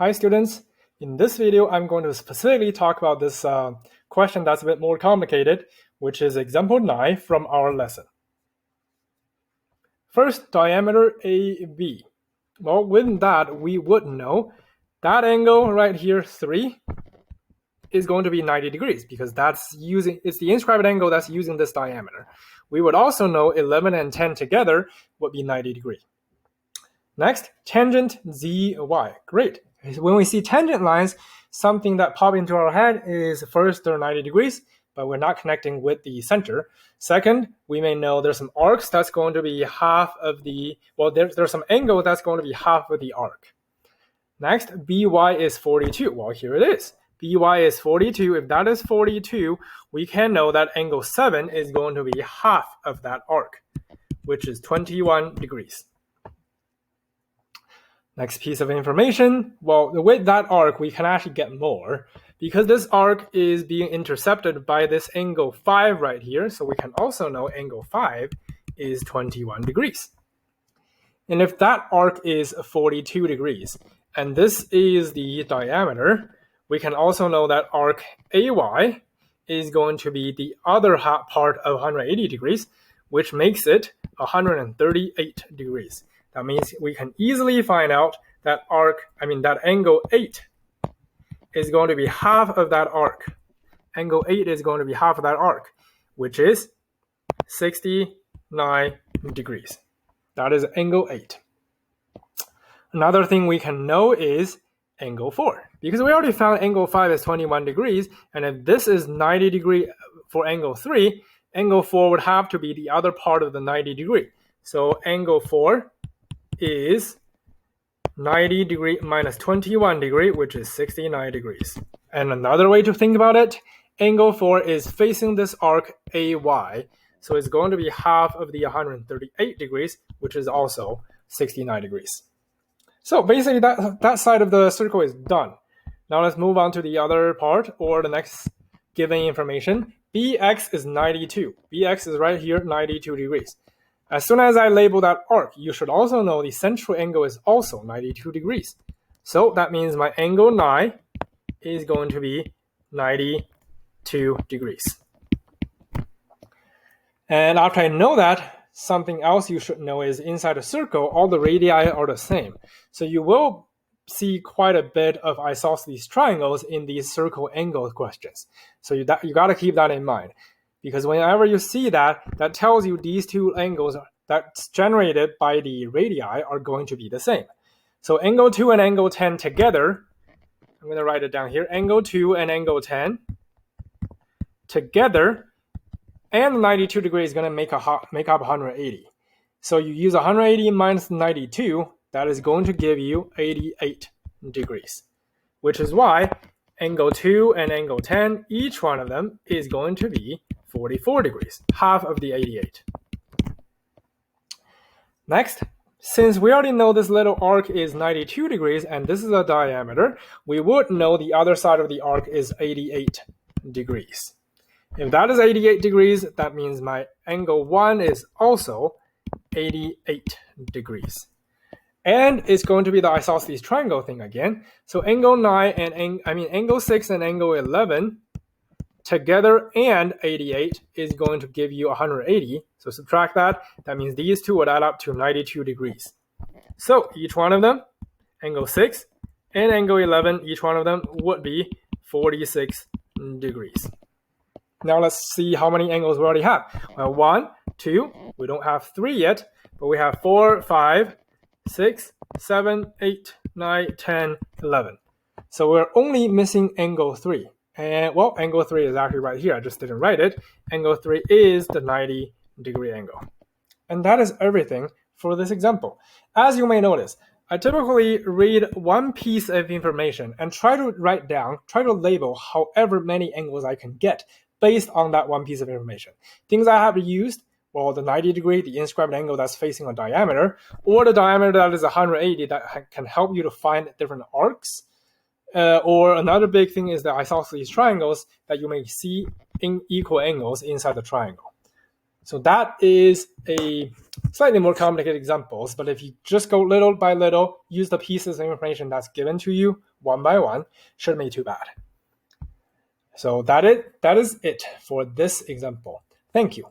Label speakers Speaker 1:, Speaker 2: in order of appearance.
Speaker 1: Hi students, in this video I'm going to specifically talk about this question that's a bit more complicated, which is example 9 from our lesson. First, diameter AB. Well, with that we would know that angle right here, 3, is going to be 90 degrees because it's the inscribed angle that's using this diameter. We would also know 11 and 10 together would be 90 degrees. Next, tangent ZY. Great. When we see tangent lines, something that pops into our head is first, they're 90 degrees, but we're not connecting with the center. Second, we may know there's some arcs that's going to be half of the, well, there's some angle that's going to be half of the arc. Next, BY is 42. Well, here it is. BY is 42. If that is 42, we can know that angle 7 is going to be half of that arc, which is 21 degrees. Next piece of information, well, with that arc, we can actually get more because this arc is being intercepted by this angle 5 right here. So we can also know angle 5 is 21 degrees. And if that arc is 42 degrees, and this is the diameter, we can also know that arc AY is going to be the other half part of 180 degrees, which makes it 138 degrees. That means we can easily find out that that angle 8 is going to be half of that arc. Angle 8 is going to be half of that arc, which is 69 degrees. That is angle 8. Another thing we can know is angle 4. Because we already found angle 5 is 21 degrees, and if this is 90 degree for angle 3, angle 4 would have to be the other part of the 90 degree. So angle 4 is 90 degree minus 21 degree, which is 69 degrees. And another way to think about it, angle 4 is facing this arc AY. So it's going to be half of the 138 degrees, which is also 69 degrees. So basically that side of the circle is done. Now let's move on to the other part or the next given information. BX is 92. BX is right here, 92 degrees. As soon as I label that arc, you should also know the central angle is also 92 degrees. So that means my angle 9 is going to be 92 degrees. And after I know that, something else you should know is inside a circle, all the radii are the same. So you will see quite a bit of isosceles triangles in these circle angle questions. So you got to keep that in mind. Because whenever you see that, that tells you these two angles that's generated by the radii are going to be the same. So angle 2 and angle 10 together, I'm going to write it down here, angle 2 and angle 10 together, and 92 degrees is going to make up 180. So you use 180 minus 92, that is going to give you 88 degrees, which is why angle 2 and angle 10, each one of them is going to be 44 degrees, half of the 88. Next, since we already know this little arc is 92 degrees and this is a diameter, we would know the other side of the arc is 88 degrees. If that is 88 degrees, that means my angle 1 is also 88 degrees. And it's going to be the isosceles triangle thing again. So angle 9 and angle 6 and angle 11 together and 88 is going to give you 180. So subtract that. That means these two would add up to 92 degrees. So each one of them, angle 6 and angle 11, each one of them would be 46 degrees. Now let's see how many angles we already have. Well, 1, 2, we don't have 3 yet, but we have 4, 5, 6, 7, 8, 9, 10, 11. So we're only missing angle 3. And well, angle 3 is actually right here. I just didn't write it. Angle 3 is the 90 degree angle. And that is everything for this example. As you may notice, I typically read one piece of information and try to label however many angles I can get based on that one piece of information. Things I have used, well, the 90 degree, the inscribed angle that's facing a diameter, or the diameter that is 180 that can help you to find different arcs. Or another big thing is the isosceles triangles that you may see in equal angles inside the triangle. So that is a slightly more complicated examples, but if you just go little by little, use the pieces of information that's given to you, one by one. Shouldn't be too bad. So that is it for this example. Thank you.